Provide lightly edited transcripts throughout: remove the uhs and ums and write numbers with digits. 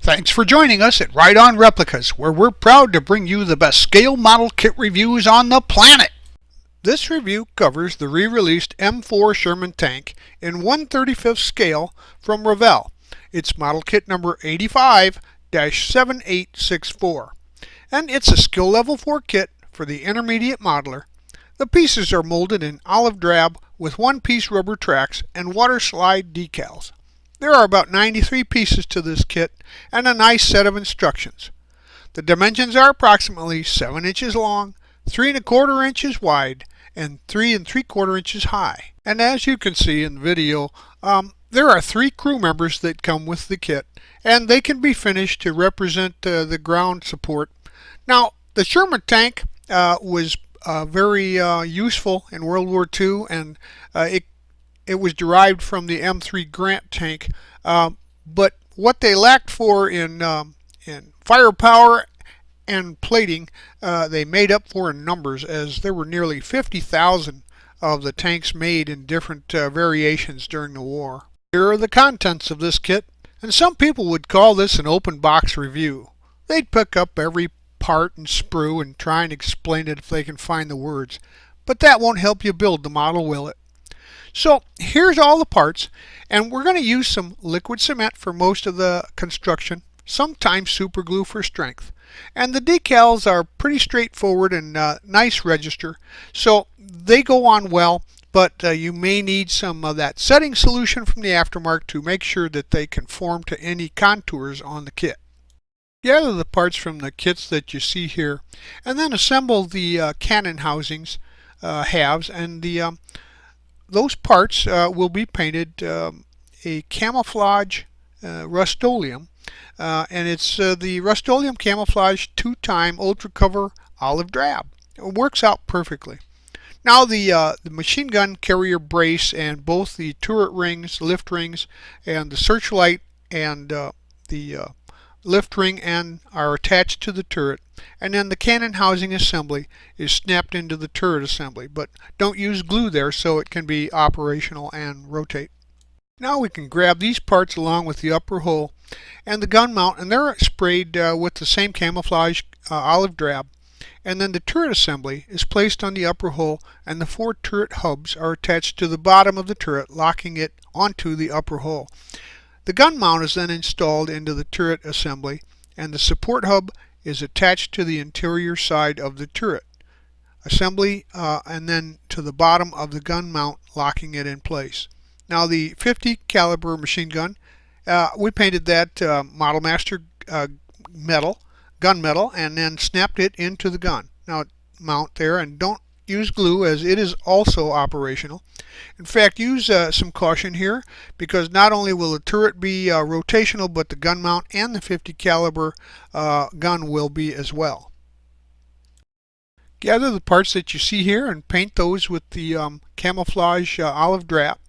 Thanks for joining us at Right On Replicas, where we're proud to bring you the best scale model kit reviews on the planet. This review covers the re-released M4 Sherman tank in 1/35th scale from Revell. It's model kit number 85-7864. And it's a skill level 4 kit for the intermediate modeler. The pieces are molded in olive drab with one-piece rubber tracks and water slide decals. There are about 93 pieces to this kit and a nice set of instructions. The dimensions are approximately 7 inches long, 3 1/4 inches wide, and 3 3/4 inches high. And as you can see in the video, there are 3 crew members that come with the kit, and they can be finished to represent the ground support. Now, the Sherman tank was very useful in World War II, and it was derived from the M3 Grant tank, but what they lacked for in firepower and plating, they made up for in numbers, as there were nearly 50,000 of the tanks made in different variations during the war. Here are the contents of this kit, and some people would call this an open box review. They'd pick up every part and sprue and try and explain it if they can find the words, but that won't help you build the model, will it? So here's all the parts, and we're going to use some liquid cement for most of the construction, sometimes super glue for strength. And the decals are pretty straightforward and nice register, so they go on well, but you may need some of that setting solution from the aftermarket to make sure that they conform to any contours on the kit. Gather the parts from the kits that you see here, and then assemble the cannon housings, halves, and those parts will be painted a camouflage Rust-Oleum, and it's the Rust-Oleum Camouflage 2-time Ultra Cover Olive Drab. It works out perfectly. Now the machine gun carrier brace and both the turret rings, lift rings, and the searchlight and the lift ring are attached to the turret, and then the cannon housing assembly is snapped into the turret assembly, but don't use glue there so it can be operational and rotate. Now we can grab these parts along with the upper hull and the gun mount, and they're sprayed with the same camouflage olive drab, and then the turret assembly is placed on the upper hull, and the 4 turret hubs are attached to the bottom of the turret, locking it onto the upper hull. The gun mount is then installed into the turret assembly, and the support hub is attached to the interior side of the turret assembly, and then to the bottom of the gun mount, locking it in place. Now the 50 caliber machine gun, we painted that Model Master gun metal, and then snapped it into the gun. Now mount there, and don't use glue as it is also operational. In fact, use some caution here, because not only will the turret be rotational, but the gun mount and the 50 caliber gun will be as well. Gather the parts that you see here and paint those with the camouflage olive drab,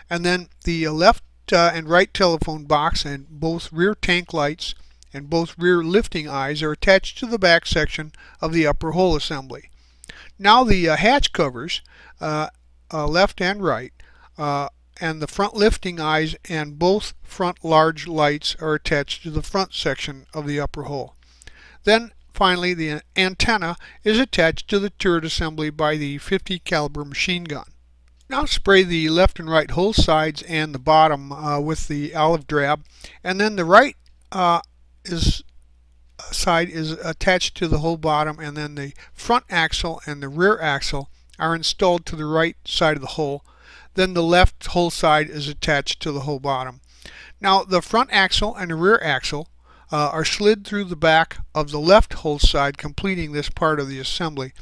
and then the left and right telephone box and both rear tank lights and both rear lifting eyes are attached to the back section of the upper hull assembly. Now the hatch covers, left and right, and the front lifting eyes and both front large lights are attached to the front section of the upper hull. Then finally the antenna is attached to the turret assembly by the 50 caliber machine gun. Now spray the left and right hull sides and the bottom with the olive drab, and then the right side is attached to the whole bottom, and then the front axle and the rear axle are installed to the right side of the hull. Then the left hull side is attached to the whole bottom. Now the front axle and the rear axle are slid through the back of the left hull side, completing this part of the assembly.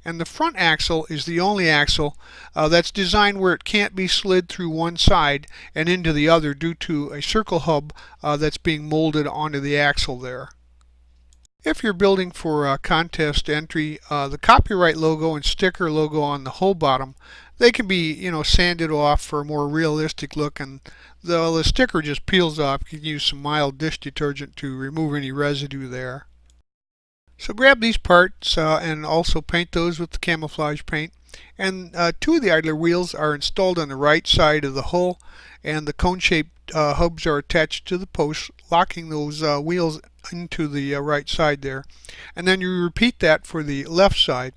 And the front axle is the only axle that's designed where it can't be slid through one side and into the other due to a circle hub that's being molded onto the axle there. If you're building for a contest entry, the copyright logo and sticker logo on the whole bottom, they can be, sanded off for a more realistic look, and the sticker just peels off. You can use some mild dish detergent to remove any residue there. So grab these parts and also paint those with the camouflage paint, and two of the idler wheels are installed on the right side of the hull, and the cone-shaped hubs are attached to the posts, locking those wheels into the right side there. And then you repeat that for the left side.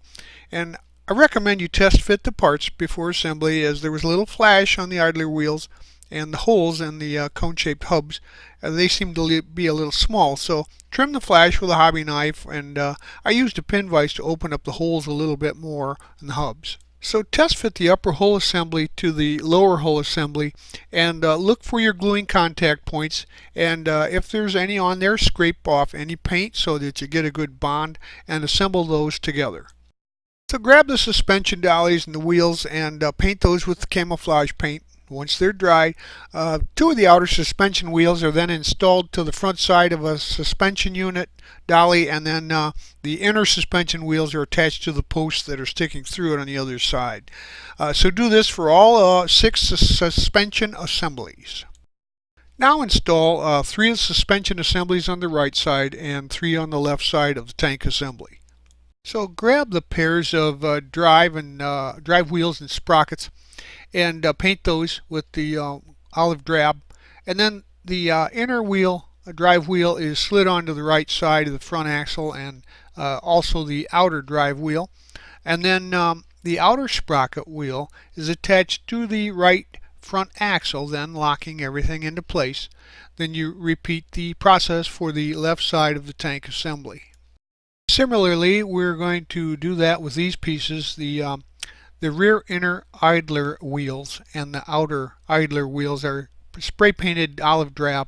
And I recommend you test fit the parts before assembly, as there was a little flash on the idler wheels and the holes in the cone-shaped hubs. They seem to be a little small, so trim the flash with a hobby knife, and I used a pin vise to open up the holes a little bit more in the hubs. So test fit the upper hull assembly to the lower hull assembly, and look for your gluing contact points, and if there's any on there, scrape off any paint so that you get a good bond, and assemble those together. So grab the suspension dollies and the wheels and paint those with the camouflage paint. Once they're dry, two of the outer suspension wheels are then installed to the front side of a suspension unit dolly, and then the inner suspension wheels are attached to the posts that are sticking through it on the other side. So do this for all 6 suspension assemblies. Now install 3 of the suspension assemblies on the right side and 3 on the left side of the tank assembly. So grab the pairs of drive wheels and sprockets and paint those with the olive drab, and then the inner wheel, drive wheel, is slid onto the right side of the front axle, and also the outer drive wheel, and then the outer sprocket wheel is attached to the right front axle, then locking everything into place. Then you repeat the process for the left side of the tank assembly. Similarly, we're going to do that with these pieces. The rear inner idler wheels and the outer idler wheels are spray painted olive drab.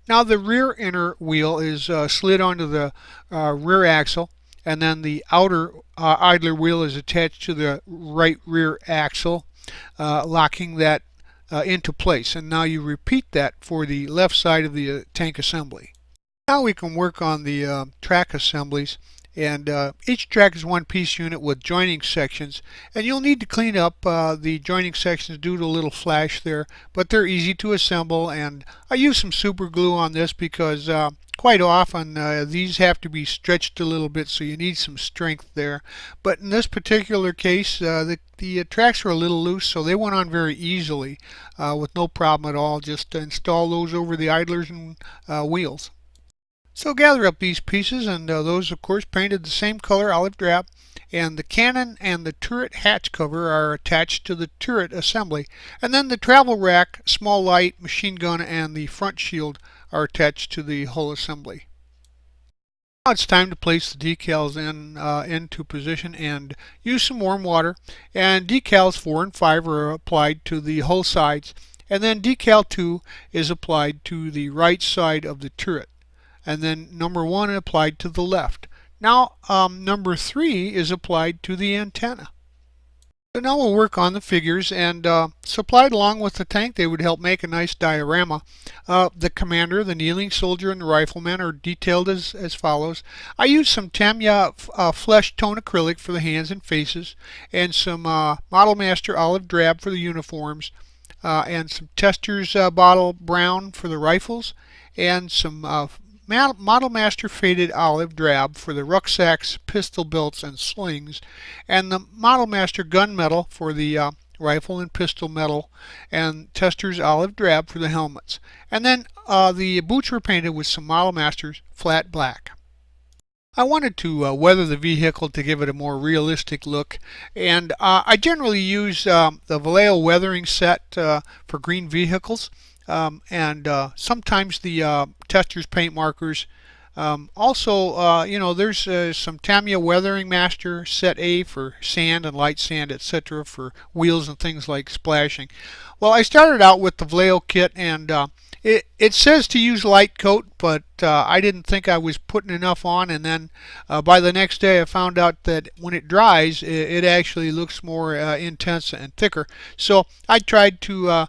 Now the rear inner wheel is slid onto the rear axle, and then the outer idler wheel is attached to the right rear axle, locking that into place. And now you repeat that for the left side of the tank assembly. Now we can work on the track assemblies. And each track is one piece unit with joining sections, and you'll need to clean up the joining sections due to a little flash there, but they're easy to assemble. And I use some super glue on this because quite often these have to be stretched a little bit, so you need some strength there. But in this particular case, the tracks are a little loose, so they went on very easily with no problem at all. Just install those over the idlers and wheels. So gather up these pieces, and those of course painted the same color, olive drab, and the cannon and the turret hatch cover are attached to the turret assembly, and then the travel rack, small light, machine gun, and the front shield are attached to the hull assembly. Now it's time to place the decals into position and use some warm water, and decals 4 and 5 are applied to the hull sides, and then decal 2 is applied to the right side of the turret, and then number 1 applied to the left. Now number 3 is applied to the antenna. So now we'll work on the figures, and supplied along with the tank, they would help make a nice diorama. The commander, the kneeling soldier, and the rifleman are detailed as follows. I used some Tamiya flesh tone acrylic for the hands and faces, and some Model Master olive drab for the uniforms, and some Tester's bottle brown for the rifles, and some Model Master faded olive drab for the rucksacks, pistol belts, and slings, and the Model Master gunmetal for the rifle and pistol metal, and Tester's olive drab for the helmets. And then the boots were painted with some Model Master's flat black. I wanted to weather the vehicle to give it a more realistic look, and I generally use the Vallejo weathering set for green vehicles. And sometimes the Tester's paint markers. Also, there's some Tamiya Weathering Master Set A for sand and light sand, etc., for wheels and things like splashing. Well, I started out with the Vallejo kit, and it says to use light coat, but I didn't think I was putting enough on, and then by the next day I found out that when it dries, it actually looks more intense and thicker. So I tried to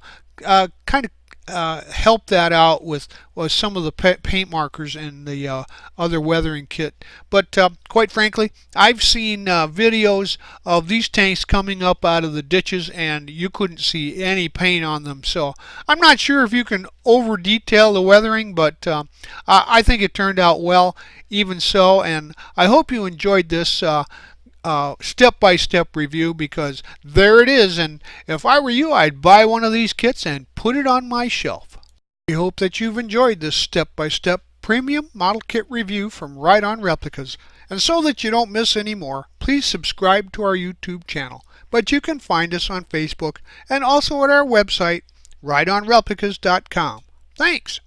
kind of help that out with some of the paint markers in the other weathering kit. But quite frankly, I've seen videos of these tanks coming up out of the ditches, and you couldn't see any paint on them. So I'm not sure if you can over detail the weathering, but I think it turned out well even so, and I hope you enjoyed this step-by-step review, because there it is, and if I were you, I'd buy one of these kits and put it on my shelf. We hope that you've enjoyed this step-by-step premium model kit review from Right On Replicas, and so that you don't miss any more, please subscribe to our YouTube channel. But you can find us on Facebook and also at our website, rightonreplicas.com. Thanks!